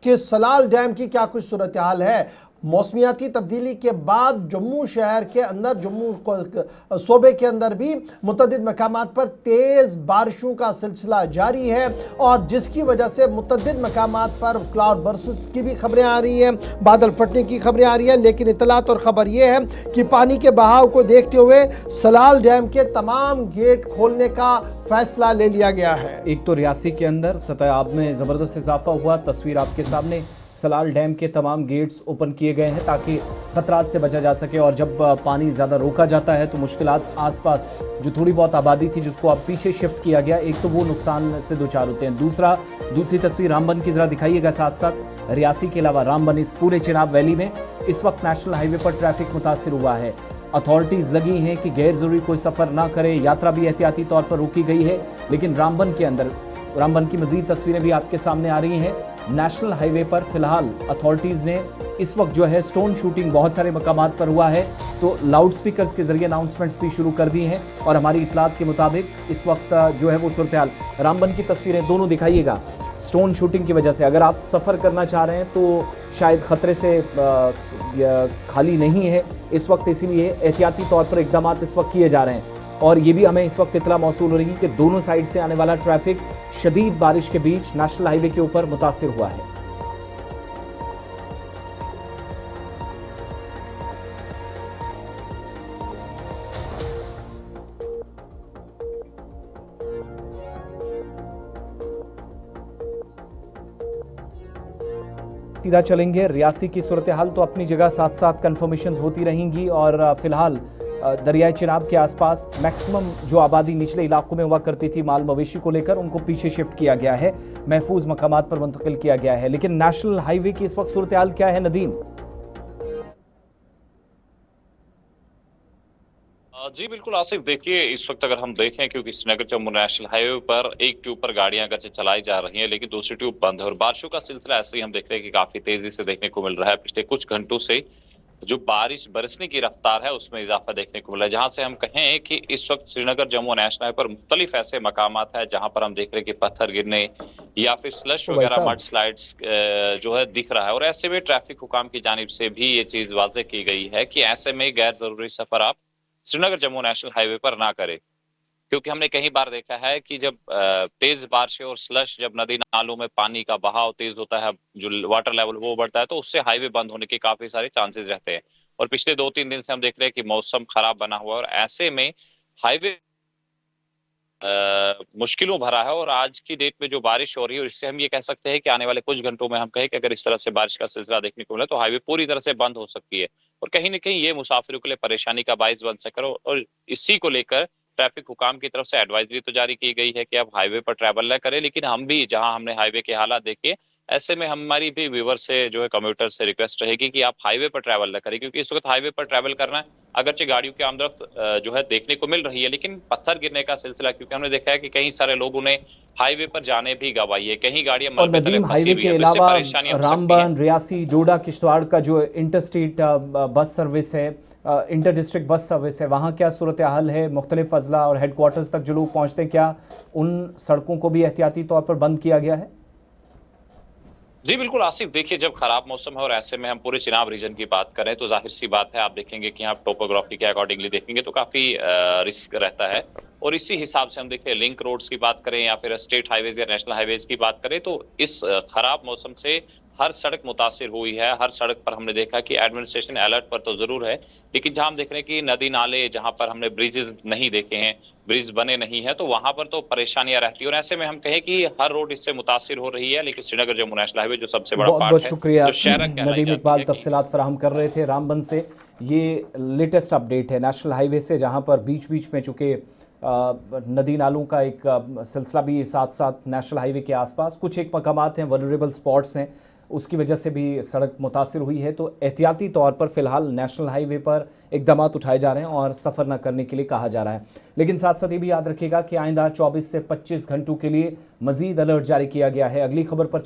कि सलाल डैम की क्या कुछ सूरत हाल है। मौसमियाती तब्दीली के बाद जम्मू शहर के अंदर, जम्मू सूबे के अंदर भी मुतअद्दिद मकामात पर तेज़ बारिशों का सिलसिला जारी है और जिसकी वजह से मुतअद्दिद मकामात पर क्लाउड बर्स्ट की भी खबरें आ रही हैं, बादल फटने की खबरें आ रही हैं। लेकिन इतलात और ख़बर यह है कि पानी के बहाव को देखते हुए सलाल डैम के तमाम गेट खोलने का फैसला ले लिया गया है। एक तो रियासी के अंदर सतह आब में ज़बरदस्त इजाफा हुआ, तस्वीर आपके सामने। सलाल डैम के तमाम गेट्स ओपन किए गए हैं ताकि खतरात से बचा जा सके और जब पानी ज़्यादा रोका जाता है तो मुश्किलात आसपास जो थोड़ी बहुत आबादी थी जिसको अब पीछे शिफ्ट किया गया, एक तो वो नुकसान से दो चार होते हैं। दूसरी तस्वीर रामबन की ज़रा दिखाइएगा साथ साथ। रियासी के अलावा रामबन, इस पूरे चिनाब वैली में इस वक्त नेशनल हाईवे पर ट्रैफिक मुतासिर हुआ है। अथॉरिटीज़ लगी हैं कि गैर ज़रूरी कोई सफ़र ना करे, यात्रा भी एहतियाती तौर पर रोकी गई है। लेकिन रामबन के अंदर, रामबन की मज़ीद तस्वीरें भी आपके सामने आ रही हैं। नेशनल हाईवे पर फिलहाल अथॉरिटीज़ ने इस वक्त जो है स्टोन शूटिंग बहुत सारे मकामात पर हुआ है, तो लाउड स्पीकर्स के जरिए अनाउंसमेंट्स भी शुरू कर दी हैं और हमारी इतलात के मुताबिक इस वक्त जो है वो सूरत हाल। रामबन की तस्वीरें दोनों दिखाइएगा। स्टोन शूटिंग की वजह से अगर आप सफ़र करना चाह रहे हैं तो शायद ख़तरे से खाली नहीं है इस वक्त, इसीलिए एहतियाती तौर पर इकदाम इस वक्त किए जा रहे हैं। और ये भी हमें इस वक्त इतला मौसूल हो रही है कि दोनों साइड से आने वाला ट्रैफिक शदीद बारिश के बीच नेशनल हाईवे के ऊपर मुतासिर हुआ है। सीधा चलेंगे रियासी की सूरत हाल तो अपनी जगह साथ साथ कंफर्मेशंस होती रहेंगी और फिलहाल दरियाए चिनाब के आसपास मैक्सिमम जो आबादी निचले इलाकों में हुआ करती थी माल मवेशी को लेकर, उनको पीछे शिफ्ट किया गया है, महफूज मकामात पर मुंतकिल किया गया है। लेकिन नेशनल हाईवे की इस वक्त सूरत हाल क्या है नदीम? जी बिल्कुल आसिफ, देखिए इस वक्त अगर हम देखें, क्योंकि श्रीनगर जम्मू नेशनल हाईवे पर एक ट्यूब पर गाड़ियां अगरचे चलाई जा रही हैं लेकिन दूसरी ट्यूब बंद है और बारिशों का सिलसिला ऐसे ही हम देख रहे हैं कि काफी तेजी से देखने को मिल रहा है। पिछले कुछ घंटों से जो बारिश बरसने की रफ्तार है उसमें इजाफा देखने को मिला है, जहां से हम कहें कि इस वक्त श्रीनगर जम्मू नेशनल हाईवे पर मुख्तलिफ ऐसे मकामात है जहां पर हम देख रहे हैं कि पत्थर गिरने या फिर स्लश वगैरह मड स्लाइड्स जो है दिख रहा है। और ऐसे में ट्रैफिक हुकाम की जानिब से भी ये चीज वाजे की गई है कि ऐसे में गैर जरूरी सफर आप श्रीनगर जम्मू नेशनल हाईवे पर ना करें, क्योंकि हमने कई बार देखा है कि जब तेज बारिशें और स्लश, जब नदी नालों में पानी का बहाव तेज होता है, जो वाटर लेवल वो बढ़ता है, तो उससे हाईवे बंद होने के काफी सारे चांसेस रहते हैं। और पिछले 2-3 दिन से हम देख रहे हैं कि मौसम खराब बना हुआ है और ऐसे में हाईवे मुश्किलों भरा है। और आज की डेट में जो बारिश हो रही है, और इससे हम ये कह सकते हैं कि आने वाले कुछ घंटों में हम कहें कि अगर इस तरह से बारिश का सिलसिला देखने को मिला तो हाईवे पूरी तरह से बंद हो सकती है और कहीं न कहीं ये मुसाफिरों के लिए परेशानी का बाइस बन सके। और इसी को लेकर ट्रैफिक हुकाम की तरफ से एडवाइजरी तो जारी की गई है कि आप हाईवे पर ट्रैवल न करें, लेकिन हम भी जहां हमने हाईवे के हालात देखे, ऐसे में हमारी भी व्यूअर से जो है कम्यूटर से रिक्वेस्ट रहेगी कि आप हाईवे पर ट्रैवल न करें, क्योंकि इस वक्त हाईवे पर ट्रैवल करना अगरचे गाड़ियों की आमदरफ्त जो है देखने को मिल रही है, लेकिन पत्थर गिरने का सिलसिला, क्योंकि हमने देखा है कि कई सारे लोगों ने हाईवे पर जाने भी गंवाई है, कहीं गाड़ियां और मलबे तले नदीम, फंसी हाईवे हुई के है, तो इससे अलावा परेशानियां हो सकती हैं। रामबन, रियासी, डोडा, किश्तवाड़ का जो इंटरस्टेट बस सर्विस है, इंटर डिस्ट्रिक्ट बस सर्विस है, वहाँ क्या सूरत हाल है? मुख्तलिफ अजला और हेडक्वार्टर्स तक जो लोग पहुँचते हैं, क्या उन सड़कों को भी एहतियाती तौर पर बंद किया गया है? जी बिल्कुल आसिफ, देखिए जब खराब मौसम है और ऐसे में हम पूरे चिनाब रीजन की बात करें तो जाहिर सी बात है, आप देखेंगे कि यहाँ टोपोग्राफी के अकॉर्डिंगली देखेंगे तो काफी रिस्क रहता है। और इसी हिसाब से हम देखें, लिंक रोड्स की बात करें या फिर स्टेट हाईवेज या नेशनल हाईवेज की बात करें, तो इस खराब मौसम से हर सड़क मुतासिर हुई है। हर सड़क पर हमने देखा कि एडमिनिस्ट्रेशन अलर्ट पर तो जरूर है, लेकिन जहां हम देख रहे हैं कि नदी नाले जहां पर हमने ब्रिजेस नहीं देखे हैं, ब्रिज बने नहीं है, तो वहां पर तो परेशानियां रहती है। और ऐसे में हम कहें कि हर रोड इससे मुतासिर हो रही है, लेकिन श्रीनगर जम्मू नेशनल हाईवे जो सबसे बड़ा बहुत बहुत पार्ट है, शुक्रिया जो शहर कहलाई नदीम जाती इकबाल, है। तफसीलात फराहम कर रहे थे रामबन से। ये लेटेस्ट अपडेट है नेशनल हाईवे से, जहां पर बीच बीच में चुके नदी नालों का एक सिलसिला भी साथ साथ नेशनल हाईवे के आसपास कुछ एक मकामात हैं, वनरेबल स्पॉट्स हैं, उसकी वजह से भी सड़क मुतासिर हुई है। तो एहतियाती तौर पर फिलहाल नेशनल हाईवे पर इकदाम उठाए जा रहे हैं और सफ़र न करने के लिए कहा जा रहा है। लेकिन साथ साथ ये भी याद रखिएगा कि आइंदा 24 से 25 घंटों के लिए मजीद अलर्ट जारी किया गया है। अगली खबर पर